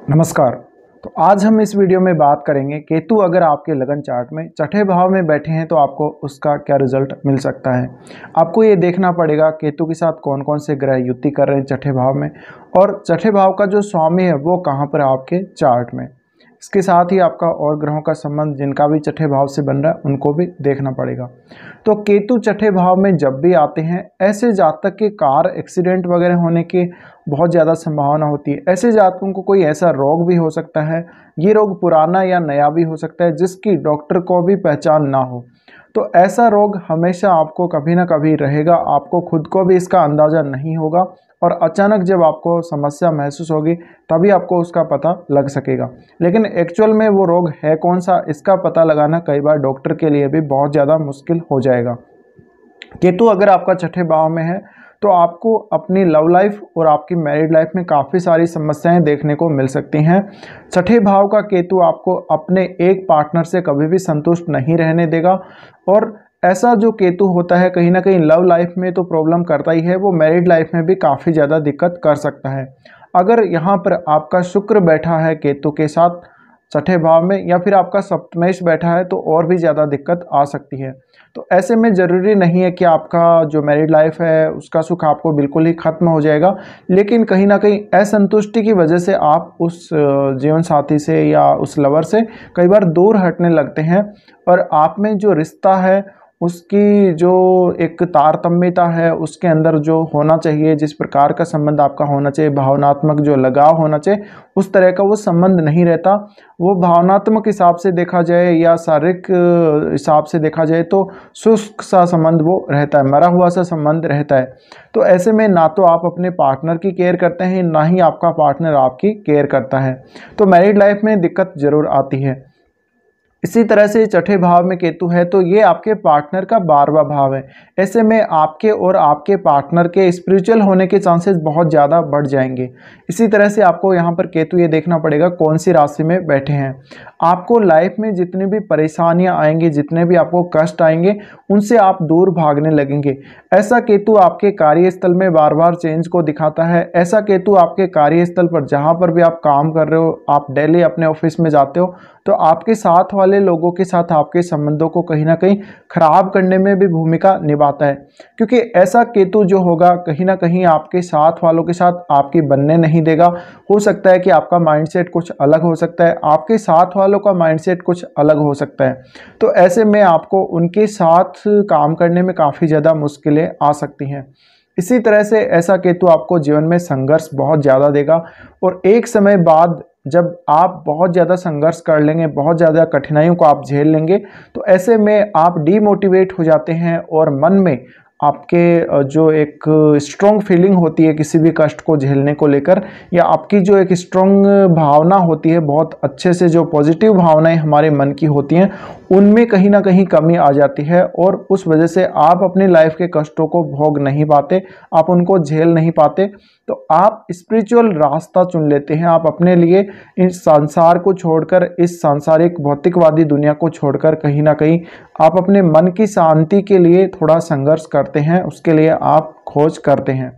नमस्कार। तो आज हम इस वीडियो में बात करेंगे केतु अगर आपके लगन चार्ट में छठे भाव में बैठे हैं तो आपको उसका क्या रिजल्ट मिल सकता है। आपको ये देखना पड़ेगा केतु के साथ कौन कौन से ग्रह युति कर रहे हैं छठे भाव में, और छठे भाव का जो स्वामी है वो कहाँ पर आपके चार्ट में। इसके साथ ही आपका और ग्रहों का संबंध जिनका भी छठे भाव से बन रहा है उनको भी देखना पड़ेगा। तो केतु छठे भाव में जब भी आते हैं ऐसे जातक के कार एक्सीडेंट वगैरह होने की बहुत ज़्यादा संभावना होती है। ऐसे जातकों को कोई ऐसा रोग भी हो सकता है, ये रोग पुराना या नया भी हो सकता है जिसकी डॉक्टर को भी पहचान ना हो। तो ऐसा रोग हमेशा आपको कभी ना कभी रहेगा, आपको खुद को भी इसका अंदाज़ा नहीं होगा और अचानक जब आपको समस्या महसूस होगी तभी आपको उसका पता लग सकेगा। लेकिन एक्चुअल में वो रोग है कौन सा, इसका पता लगाना कई बार डॉक्टर के लिए भी बहुत ज़्यादा मुश्किल हो जाएगा। केतु अगर आपका छठे भाव में है तो आपको अपनी लव लाइफ और आपकी मैरिड लाइफ में काफ़ी सारी समस्याएं देखने को मिल सकती हैं। छठे भाव का केतु आपको अपने एक पार्टनर से कभी भी संतुष्ट नहीं रहने देगा, और ऐसा जो केतु होता है कहीं ना कहीं लव लाइफ में तो प्रॉब्लम करता ही है, वो मैरिड लाइफ में भी काफ़ी ज़्यादा दिक्कत कर सकता है। अगर यहाँ पर आपका शुक्र बैठा है केतु के साथ छठे भाव में, या फिर आपका सप्तमेश बैठा है तो और भी ज़्यादा दिक्कत आ सकती है। तो ऐसे में ज़रूरी नहीं है कि आपका जो मैरिड लाइफ है उसका सुख आपको बिल्कुल ही ख़त्म हो जाएगा, लेकिन कहीं ना कहीं असंतुष्टि की वजह से आप उस जीवन साथी से या उस लवर से कई बार दूर हटने लगते हैं, और आप में जो रिश्ता है उसकी जो एक तारतम्यता है उसके अंदर जो होना चाहिए, जिस प्रकार का संबंध आपका होना चाहिए, भावनात्मक जो लगाव होना चाहिए, उस तरह का वो संबंध नहीं रहता। वो भावनात्मक हिसाब से देखा जाए या शारीरिक हिसाब से देखा जाए तो शुष्क सा संबंध वो रहता है, मरा हुआ सा संबंध रहता है। तो ऐसे में ना तो आप अपने पार्टनर की केयर करते हैं, ना ही आपका पार्टनर आपकी केयर करता है, तो मैरिड लाइफ में दिक्कत ज़रूर आती है। इसी तरह से छठे भाव में केतु है तो ये आपके पार्टनर का 12वां भाव है। ऐसे में आपके और आपके पार्टनर के स्पिरिचुअल होने के चांसेस बहुत ज़्यादा बढ़ जाएंगे। इसी तरह से आपको यहाँ पर केतु ये देखना पड़ेगा कौन सी राशि में बैठे हैं। आपको लाइफ में जितनी भी परेशानियाँ आएंगी, जितने भी आपको कष्ट आएंगे, उनसे आप दूर भागने लगेंगे। ऐसा केतु आपके कार्यस्थल में बार बार चेंज को दिखाता है। ऐसा केतु आपके कार्यस्थल पर जहाँ पर भी आप काम कर रहे हो, आप डेली अपने ऑफिस में जाते हो, तो आपके साथ वाले लोगों के साथ आपके संबंधों को कहीं ना कहीं खराब करने में भी भूमिका निभाता है। क्योंकि ऐसा केतु जो होगा कहीं ना कहीं आपके साथ वालों के साथ आपकी बनने नहीं देगा। हो सकता है कि आपका माइंडसेट कुछ अलग हो सकता है, आपके साथ वालों का माइंडसेट कुछ अलग हो सकता है। तो ऐसे में आपको उनके साथ काम करने में काफ़ी ज़्यादा मुश्किलें आ सकती हैं। इसी तरह से ऐसा केतु आपको जीवन में संघर्ष बहुत ज़्यादा देगा, और एक समय बाद जब आप बहुत ज़्यादा संघर्ष कर लेंगे, बहुत ज़्यादा कठिनाइयों को आप झेल लेंगे, तो ऐसे में आप डीमोटिवेट हो जाते हैं और मन में आपके जो एक स्ट्रॉन्ग फीलिंग होती है किसी भी कष्ट को झेलने को लेकर, या आपकी जो एक स्ट्रॉन्ग भावना होती है, बहुत अच्छे से जो पॉजिटिव भावनाएं हमारे मन की होती हैं, उनमें कहीं ना कहीं कमी आ जाती है, और उस वजह से आप अपनी लाइफ के कष्टों को भोग नहीं पाते, आप उनको झेल नहीं पाते। तो आप स्पिरिचुअल रास्ता चुन लेते हैं। आप अपने लिए इस संसार को छोड़कर, इस सांसारिक भौतिकवादी दुनिया को छोड़कर कहीं ना कहीं आप अपने मन की शांति के लिए थोड़ा संघर्ष करते हैं, उसके लिए आप खोज करते हैं।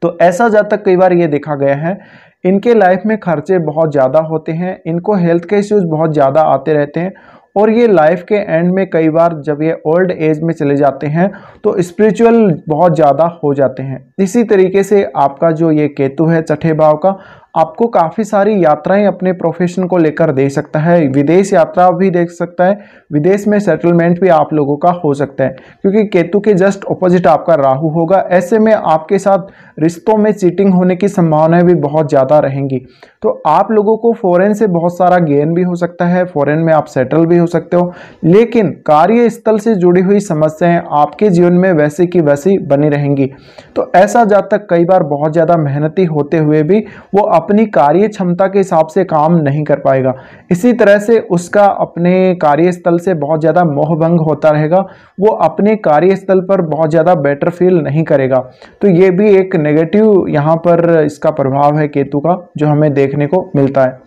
तो ऐसा जातक कई बार ये देखा गया है, इनके लाइफ में खर्चे बहुत ज़्यादा होते हैं, इनको हेल्थ के इश्यूज बहुत ज़्यादा आते रहते हैं, और ये लाइफ के एंड में कई बार जब ये ओल्ड एज में चले जाते हैं तो स्पिरिचुअल बहुत ज़्यादा हो जाते हैं। इसी तरीके से आपका जो ये केतु है छठे भाव का, आपको काफ़ी सारी यात्राएं अपने प्रोफेशन को लेकर दे सकता है। विदेश यात्रा भी देख सकता है, विदेश में सेटलमेंट भी आप लोगों का हो सकता है, क्योंकि केतु के जस्ट ऑपोजिट आपका राहु होगा। ऐसे में आपके साथ रिश्तों में चीटिंग होने की संभावनाएं भी बहुत ज़्यादा रहेंगी। तो आप लोगों को फॉरेन से बहुत सारा गेन भी हो सकता है, फॉरेन में आप सेटल भी हो सकते हो, लेकिन कार्यस्थल से जुड़ी हुई समस्याएं आपके जीवन में वैसी की वैसी बनी रहेंगी। तो ऐसा जातक कई बार बहुत ज़्यादा मेहनती होते हुए भी वो अपनी कार्य क्षमता के हिसाब से काम नहीं कर पाएगा। इसी तरह से उसका अपने कार्यस्थल से बहुत ज़्यादा मोहभंग होता रहेगा, वो अपने कार्यस्थल पर बहुत ज़्यादा बेटर फील नहीं करेगा। तो ये भी एक नेगेटिव यहाँ पर इसका प्रभाव है केतु का, जो हमें देखने को मिलता है।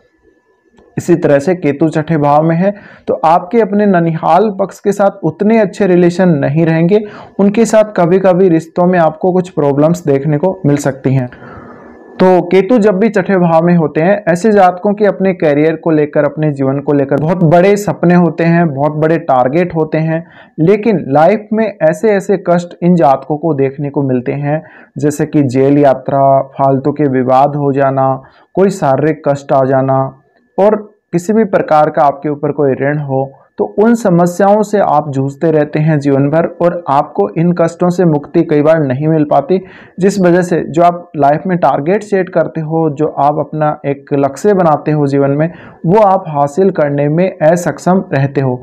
इसी तरह से केतु छठे भाव में है तो आपके अपने ननिहाल पक्ष के साथ उतने अच्छे रिलेशन नहीं रहेंगे, उनके साथ कभी कभी रिश्तों में आपको कुछ प्रॉब्लम्स देखने को मिल सकती हैं। तो केतु जब भी छठे भाव में होते हैं, ऐसे जातकों के अपने करियर को लेकर, अपने जीवन को लेकर बहुत बड़े सपने होते हैं, बहुत बड़े टारगेट होते हैं, लेकिन लाइफ में ऐसे ऐसे कष्ट इन जातकों को देखने को मिलते हैं, जैसे कि जेल यात्रा, फालतू के विवाद हो जाना, कोई शारीरिक कष्ट आ जाना, और किसी भी प्रकार का आपके ऊपर कोई ऋण हो। तो उन समस्याओं से आप जूझते रहते हैं जीवन भर, और आपको इन कष्टों से मुक्ति कई बार नहीं मिल पाती, जिस वजह से जो आप लाइफ में टारगेट सेट करते हो, जो आप अपना एक लक्ष्य बनाते हो जीवन में, वो आप हासिल करने में असक्षम रहते हो।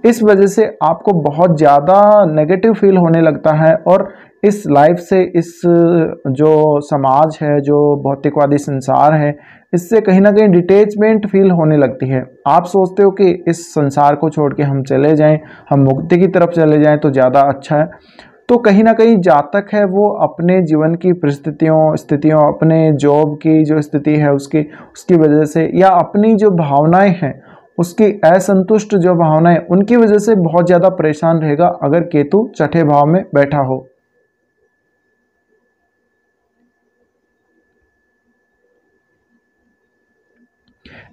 इस वजह से आपको बहुत ज़्यादा नेगेटिव फील होने लगता है, और इस लाइफ से, इस जो समाज है, जो भौतिकवादी संसार है, इससे कहीं ना कहीं डिटैचमेंट फील होने लगती है। आप सोचते हो कि इस संसार को छोड़ के हम चले जाएं, हम मुक्ति की तरफ चले जाएं तो ज़्यादा अच्छा है। तो कहीं ना कहीं जातक है वो अपने जीवन की स्थितियों, अपने जॉब की जो स्थिति है उसकी वजह से, या अपनी जो भावनाएं हैं उसकी असंतुष्ट जो भावनाएं, उनकी वजह से बहुत ज़्यादा परेशान रहेगा अगर केतु छठे भाव में बैठा हो।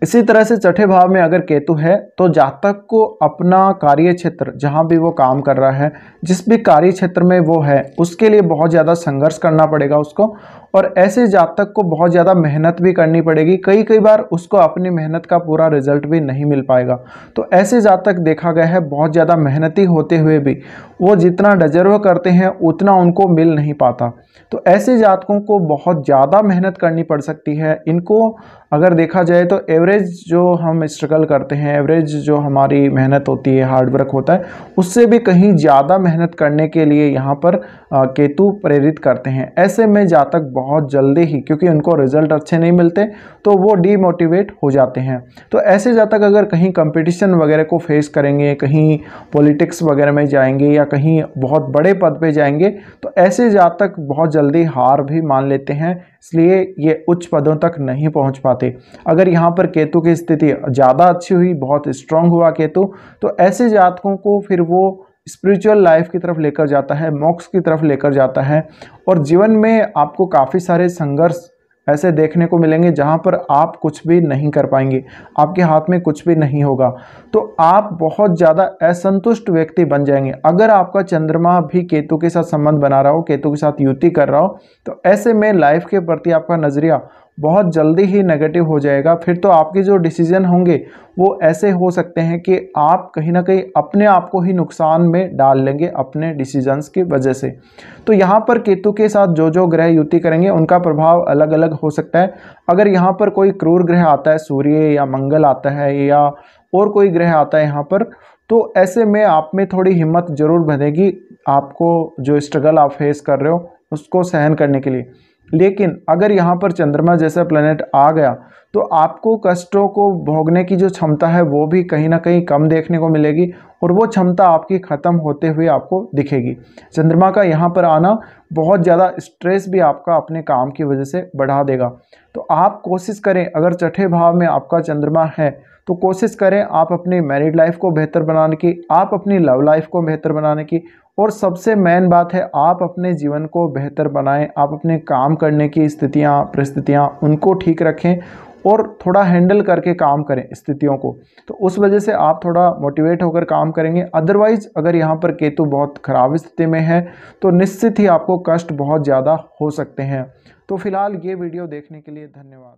इसी तरह से छठे भाव में अगर केतु है तो जातक को अपना कार्य क्षेत्र, जहाँ भी वो काम कर रहा है, जिस भी कार्य क्षेत्र में वो है, उसके लिए बहुत ज़्यादा संघर्ष करना पड़ेगा उसको, और ऐसे जातक को बहुत ज़्यादा मेहनत भी करनी पड़ेगी। कई बार उसको अपनी मेहनत का पूरा रिजल्ट भी नहीं मिल पाएगा। तो ऐसे जातक देखा गया है बहुत ज़्यादा मेहनती होते हुए भी वो जितना डिजर्व करते हैं उतना उनको मिल नहीं पाता। तो ऐसे जातकों को बहुत ज़्यादा मेहनत करनी पड़ सकती है। इनको अगर देखा जाए तो एवरेज जो हम स्ट्रगल करते हैं, एवरेज जो हमारी मेहनत होती है, हार्डवर्क होता है, उससे भी कहीं ज़्यादा मेहनत करने के लिए यहाँ पर केतु प्रेरित करते हैं। ऐसे में जातक बहुत जल्दी ही, क्योंकि उनको रिजल्ट अच्छे नहीं मिलते, तो वो डीमोटिवेट हो जाते हैं। तो ऐसे जातक अगर कहीं कंपटीशन वगैरह को फेस करेंगे, कहीं पॉलिटिक्स वगैरह में जाएंगे, या कहीं बहुत बड़े पद पे जाएंगे, तो ऐसे जातक बहुत जल्दी हार भी मान लेते हैं, इसलिए ये उच्च पदों तक नहीं पहुंच पाते। अगर यहाँ पर केतु की स्थिति ज़्यादा अच्छी हुई, बहुत स्ट्रांग हुआ केतु, तो ऐसे जातकों को फिर वो स्पिरिचुअल लाइफ की तरफ लेकर जाता है, मोक्ष की तरफ लेकर जाता है, और जीवन में आपको काफ़ी सारे संघर्ष ऐसे देखने को मिलेंगे जहाँ पर आप कुछ भी नहीं कर पाएंगे, आपके हाथ में कुछ भी नहीं होगा। तो आप बहुत ज़्यादा असंतुष्ट व्यक्ति बन जाएंगे। अगर आपका चंद्रमा भी केतु के साथ संबंध बना रहा हो, केतु के साथ युति कर रहा हो, तो ऐसे में लाइफ के प्रति आपका नज़रिया बहुत जल्दी ही नेगेटिव हो जाएगा। फिर तो आपके जो डिसीजन होंगे वो ऐसे हो सकते हैं कि आप कहीं ना कहीं अपने आप को ही नुकसान में डाल लेंगे अपने डिसीजंस की वजह से। तो यहाँ पर केतु के साथ जो जो ग्रह युति करेंगे उनका प्रभाव अलग अलग हो सकता है। अगर यहाँ पर कोई क्रूर ग्रह आता है, सूर्य या मंगल आता है, या और कोई ग्रह आता है यहाँ पर, तो ऐसे में आप में थोड़ी हिम्मत जरूर बनेगी, आपको जो स्ट्रगल आप फेस कर रहे हो उसको सहन करने के लिए। लेकिन अगर यहाँ पर चंद्रमा जैसा प्लेनेट आ गया तो आपको कष्टों को भोगने की जो क्षमता है वो भी कहीं ना कहीं कम देखने को मिलेगी, और वो क्षमता आपकी ख़त्म होते हुए आपको दिखेगी। चंद्रमा का यहाँ पर आना बहुत ज़्यादा स्ट्रेस भी आपका अपने काम की वजह से बढ़ा देगा। तो आप कोशिश करें, अगर छठे भाव में आपका चंद्रमा है तो कोशिश करें आप अपनी मैरिड लाइफ को बेहतर बनाने की, आप अपनी लव लाइफ को बेहतर बनाने की, और सबसे मेन बात है आप अपने जीवन को बेहतर बनाएं। आप अपने काम करने की स्थितियां, परिस्थितियां, उनको ठीक रखें और थोड़ा हैंडल करके काम करें स्थितियों को। तो उस वजह से आप थोड़ा मोटिवेट होकर काम करेंगे। अदरवाइज अगर यहाँ पर केतु बहुत ख़राब स्थिति में है तो निश्चित ही आपको कष्ट बहुत ज़्यादा हो सकते हैं। तो फिलहाल ये वीडियो देखने के लिए धन्यवाद।